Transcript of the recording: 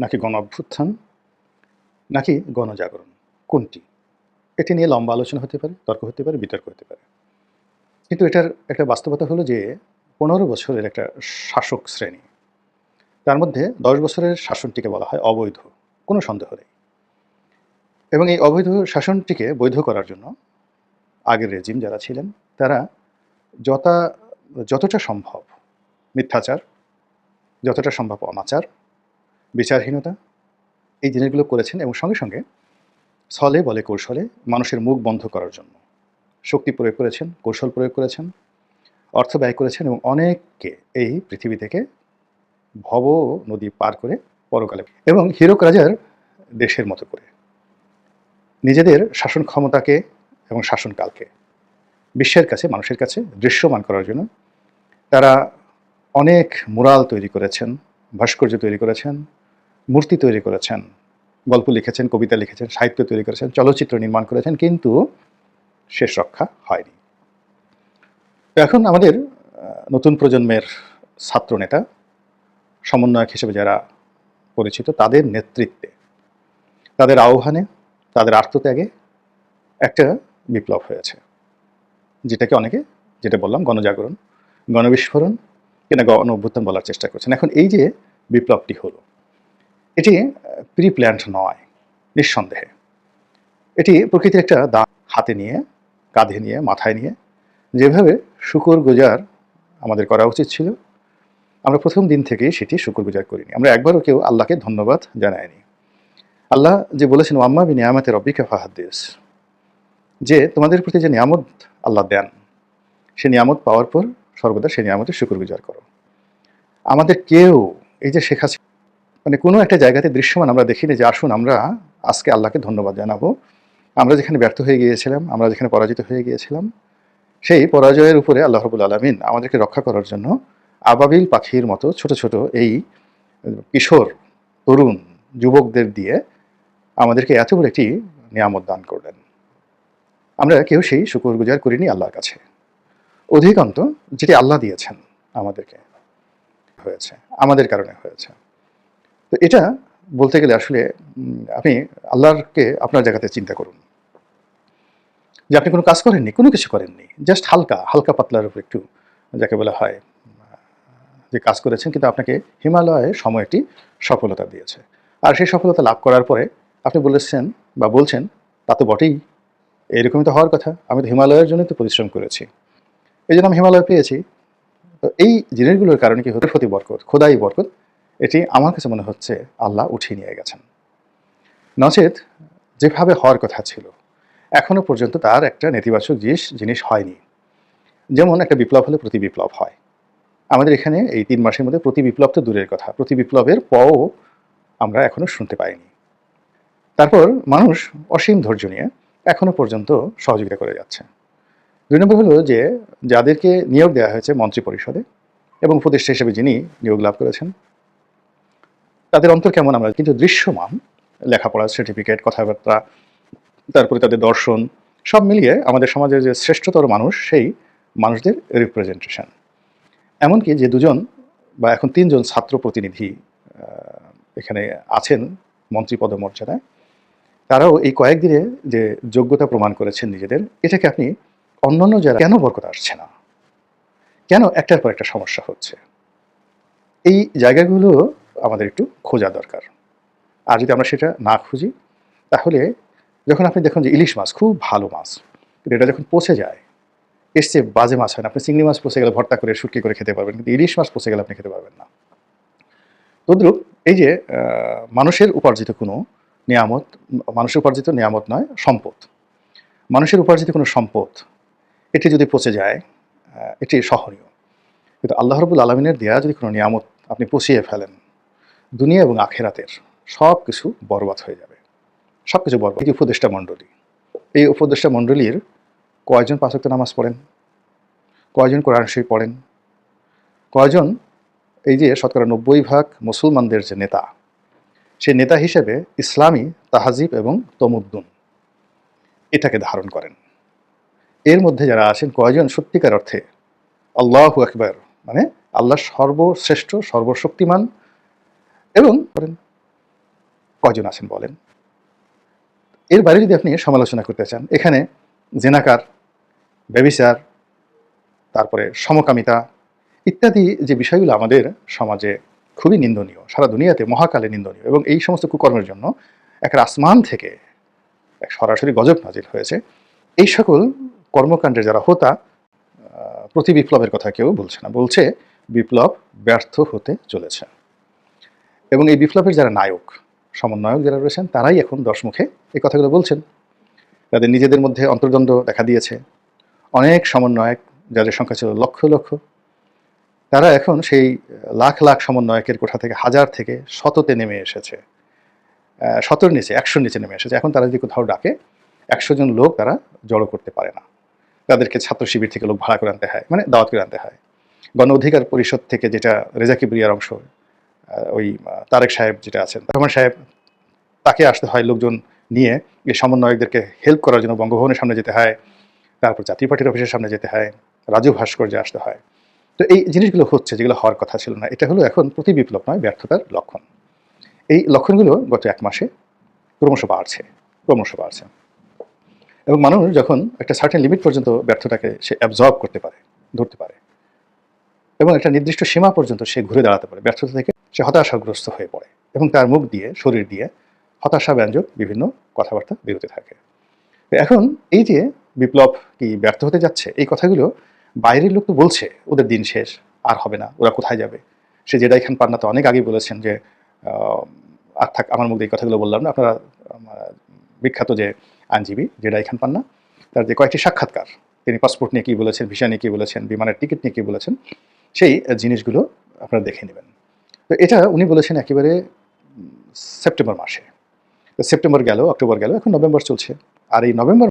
নাকি গণ অভ্যুত্থান, নাকি গণজাগরণ, কোনটি? এটি নিয়ে লম্বা আলোচনা হতে পারে, তর্ক হতে পারে, বিতর্ক হতে পারে। কিন্তু এটার একটা বাস্তবতা হলো যে ১৫ বছরের একটা শাসক শ্রেণী, তার মধ্যে ১০ বছরের শাসনটিকে বলা হয় অবৈধ, কোনো সন্দেহ নেই। এবং এই অবৈধ শাসনটিকে বৈধ করার জন্য আগের রেজিম যারা ছিলেন তারা যতা যতটা সম্ভব মিথ্যাচার, যতটা সম্ভব অনাচার, বিচারহীনতা, এই জিনিসগুলো করেছেন এবং সঙ্গে সঙ্গে ছলে বলে কৌশলে মানুষের মুখ বন্ধ করার জন্য শক্তি প্রয়োগ করেছেন, কৌশল প্রয়োগ করেছেন, অর্থ ব্যয় করেছেন এবং অনেককে এই পৃথিবী থেকে ভব নদী পার করে পরকালে এবং হীরক রাজার দেশের মতো করে নিজেদের শাসন ক্ষমতাকে এবং শাসনকালকে বিশ্বের কাছে, মানুষের কাছে দৃশ্যমান করার জন্য তারা অনেক মুরাল তৈরি করেছেন, ভাস্কর্য তৈরি করেছেন, মূর্তি তৈরি করেছেন, গল্প লিখেছেন, কবিতা লিখেছেন, সাহিত্য তৈরি করেছেন, চলচ্চিত্র নির্মাণ করেছেন, কিন্তু শেষ রক্ষা হয়নি। এখন আমাদের নতুন প্রজন্মের ছাত্রনেতা, সমন্বয়ক হিসেবে যারা পরিচিত, তাদের নেতৃত্বে, তাদের আহ্বানে, তাদের আত্মত্যাগে একটা বিপ্লব হয়েছে, যেটাকে অনেকে, যেটা বললাম, গণজাগরণ, গণবিস্ফোরণ কিনা গণ অভ্যুত্থান বলার চেষ্টা করছেন। এখন এই যে বিপ্লবটি হলো, এটি প্রি প্ল্যান্ড নয়, নিঃসন্দেহে। এটি প্রকৃতির একটা দাঁত হাতে নিয়ে, কাঁধে নিয়ে, মাথায় নিয়ে যেভাবে শুকরগুজার আমাদের করা উচিত ছিল, আমরা প্রথম দিন থেকেই সেটি শুকরগুজার করিনি। আমরা একবারও কেউ আল্লাহকে ধন্যবাদ জানাইনি। আল্লাহ যে বলেছেন ওয়াম্মা বিনিয়ামাতি রাব্বিকা ফাহাদ্দিস, যে তোমাদের প্রতি যে নিয়ামত আল্লাহ দেন, সে নিয়ামত পাওয়ার পর সর্বদা সেই নিয়ামতের শুকরগুজার করো। আমাদের কেউ এই যে শেখা, মানে কোনো একটা জায়গাতে দৃশ্যমান আমরা দেখিনি যে আসুন আমরা আজকে আল্লাহকে ধন্যবাদ জানাবো। আমরা যেখানে ব্যর্থ হয়ে গিয়েছিলাম, আমরা যেখানে পরাজিত হয়ে গিয়েছিলাম, সেই পরাজয়ের উপরে আল্লাহ রাব্বুল আলামিন আমাদেরকে রক্ষা করার জন্য আবাবিল পাখির মতো ছোট ছোট এই কিশোর, তরুণ, যুবকদের দিয়ে আমাদেরকে এত বড় একটি নিয়ামত দান করলেন। আমরা কেউ সেই শুকরগুজার করিনি আল্লাহর কাছে। অধিকান্ত যেটি আল্লাহ দিয়েছেন আমাদেরকে হয়েছে, আমাদের কারণে হয়েছে। তো এটা বলতে গেলে আসলে আপনি আল্লাহকে আপনার জায়গাতে চিন্তা করুন যে আপনি কোনো কাজ করেননি, কোনো কিছু করেননি, জাস্ট হালকা হালকা পাতলার উপর একটু, যাকে বলা হয়, যে কাজ করেছেন, কিন্তু আপনাকে হিমালয়ে সময়টি সফলতা দিয়েছে। আর সেই সফলতা লাভ করার পরে আপনি বলেছেন বা বলছেন, তা তো বটেই, এরকমই তো হওয়ার কথা, আমি তো হিমালয়ের জন্যই তো পরিশ্রম করেছি, এই জন্য আমি হিমালয় পেয়েছি। তো এই জিনিসগুলোর কারণে কি হতে প্রতি বরকত, খোদাই বরকত, এটি আমার কাছে মনে হচ্ছে আল্লাহ উঠিয়ে নিয়ে গেছেন। নচেত যেভাবে হওয়ার কথা ছিল এখনো পর্যন্ত তার একটা নেতিবাচক জিনিস হয়নি। যেমন একটা বিপ্লব হলে প্রতি বিপ্লব হয়, আমাদের এখানে এই ৩ মাসের মধ্যে প্রতি বিপ্লব তো দূরের কথা, প্রতি বিপ্লবের পও আমরা এখনো শুনতে পাইনি। তারপর মানুষ অসীম ধৈর্য নিয়ে এখনো পর্যন্ত সহযোগিতা করে যাচ্ছে। ২ নম্বর হলো যে যাদেরকে নিয়োগ দেওয়া হয়েছে মন্ত্রী পরিষদে এবং উপদেষ্টা হিসেবে যিনি নিয়োগ লাভ করেছেন, তাদের অন্তর কেমন আমরা কিন্তু দৃশ্যমান, লেখাপড়া, সার্টিফিকেট, কথাবার্তা, তারপরে তাদের দর্শন, সব মিলিয়ে আমাদের সমাজের যে শ্রেষ্ঠতর মানুষ, সেই মানুষদের রিপ্রেজেন্টেশন। এমনকি যে ২জন বা এখন ৩ জন ছাত্র প্রতিনিধি এখানে আছেন মন্ত্রী পদমর্যাদায়, তারাও এই কয়েকদিনে যে যোগ্যতা প্রমাণ করেছেন নিজেদের, এটাকে আপনি অন্যান্য যারা কেন বরকত আসছে না, কেন একটার পর একটা সমস্যা হচ্ছে, এই জায়গাগুলো আমাদের একটু খোঁজা দরকার। আর যদি আমরা সেটা না খুঁজি, তাহলে যখন আপনি দেখুন যে ইলিশ মাছ খুব ভালো মাছ, কিন্তু এটা যখন পচে যায়, এর চেয়ে বাজে মাছ হয় না। আপনি চিংড়ি মাছ পচে গেলে ভর্তা করে, শুটকি করে খেতে পারবেন, কিন্তু ইলিশ মাছ পচে গেলে আপনি খেতে পারবেন না। তদ্রূপ এই যে মানুষের উপার্জিত কোনো নিয়ামত, মানুষের উপার্জিত নিয়ামত নয়, সম্পদ, মানুষের উপার্জিত কোনো সম্পদ, এটি যদি পচে যায়, এটি সহনীয়। কিন্তু আল্লাহ রাব্বুল আলামিনের দেয়া যদি কোনো নিয়ামত আপনি পচিয়ে ফেলেন, দুনিয়া এবং আখেরাতের সব কিছু বরবাদ হয়ে যাবে, সব কিছু বরবাদ। এই উপদেষ্টা মণ্ডলী, এই উপদেষ্টা মণ্ডলীর কয়জন ৫ ওয়াক্ত নামাজ পড়েন, কয়জন কোরআন শরীফ পড়েন, কয়জন এই যে শতকরা ৯০% মুসলমানদের যে নেতা, সেই নেতা হিসেবে ইসলামী তাহাজিব এবং তমুদ্দুন এটাকে ধারণ করেন। এর মধ্যে যারা আছেন কয়জন সত্যিকার অর্থে আল্লাহু আকবার, মানে আল্লাহ সর্বশ্রেষ্ঠ, সর্বশক্তিমান এবং করেন। কয়জন আছেন বলেন? এর বাইরে যদি আপনি সমালোচনা করতে চান, এখানে জেনাকার, ব্যভিচার, তারপরে সমকামিতা ইত্যাদি যে বিষয়গুলো আমাদের সমাজে খুবই নিন্দনীয়, সারা দুনিয়াতে মহাকালে নিন্দনীয়, এবং এই সমস্ত কুকর্মের জন্য এক আসমান থেকে এক সরাসরি গজব নাজিল হয়েছে। এই সকল কর্মকাণ্ডের যারা হোতা, প্রতি বিপ্লবের কথা কেউ বলছে না, বলছে বিপ্লব ব্যর্থ হতে চলেছে। এবং এই বিপ্লবের যারা নায়ক, সমন্বয়ক যারা রয়েছেন, তারাই এখন দশমুখে এই কথাগুলো বলছেন। তাদের নিজেদের মধ্যে অন্তর্দ্বন্দ্ব দেখা দিয়েছে। অনেক সমন্বয়ক, যাদের সংখ্যা ছিল লক্ষ লক্ষ, তারা এখন সেই লাখ লাখ সমন্বয়কের কোঠা থেকে, হাজার থেকে শততে নেমে এসেছে, শতর নিচে, 100-র নিচে নেমে এসেছে। এখন তারা যদি কোথাও ডাকে, 100 জন লোক তারা জড়ো করতে পারে না। তাদেরকে ছাত্র শিবির থেকে লোক ভাড়া করে আনতে হয়, মানে দাওয়াত করে আনতে হয়। গণ অধিকার পরিষদ থেকে, যেটা রেজা কিবরিয়ার অংশ, ওই তারেক সাহেব যেটা আছেন, রহমান সাহেব, তাকে আসতে হয় লোকজন নিয়ে। এই সমন্বয়কদেরকে হেল্প করার জন্য বঙ্গভবনের সামনে যেতে হয়, তারপর জাতীয় পার্টির অফিসের সামনে যেতে হয়, রাজু ভাস্কর্যে আসতে হয়। তো এই জিনিসগুলো হচ্ছে, যেগুলো হওয়ার কথা ছিল না। এটা হলো এখন প্রতি বিপ্লব নয়, ব্যর্থতার লক্ষণ। এই লক্ষণগুলো গত 1 মাসে ক্রমশ বাড়ছে, ক্রমশ বাড়ছে। এবং মানুষ যখন একটা সার্টেন লিমিট পর্যন্ত ব্যর্থতাকে সে অ্যাবজর্ব করতে পারে, ধরতে পারে, এবং একটা নির্দিষ্ট সীমা পর্যন্ত সে ঘুরে দাঁড়াতে পারে, ব্যর্থতা থেকে সে হতাশাগ্রস্ত হয়ে পড়ে, এবং তার মুখ দিয়ে, শরীর দিয়ে হতাশাব্যঞ্জক বিভিন্ন কথাবার্তা বেরোতে থাকে। এখন এই যে বিপ্লব কি ব্যর্থ হতে যাচ্ছে, এই কথাগুলো বাইরের লোক তো বলছে, ওদের দিন শেষ, আর হবে না, ওরা কোথায় যাবে। সে জেডাই খান পান্না তো অনেক আগেই বলেছেন যে আর থাক, আমার মুখে এই কথাগুলো বললাম না। আপনারা বিখ্যাত যে আইনজীবী জেডাই খান পান্না, তার যে কয়েকটি সাক্ষাৎকার, তিনি পাসপোর্ট নিয়ে কী বলেছেন, ভিসা নিয়ে কী বলেছেন, বিমানের টিকিট নিয়ে কী বলেছেন, সেই জিনিসগুলো আপনারা দেখে নেবেন। তো এটা উনি বলেছেন একেবারে সেপ্টেম্বর মাসে। তো সেপ্টেম্বর গেল, অক্টোবর গেল, এখন নভেম্বর চলছে। আর এই নভেম্বর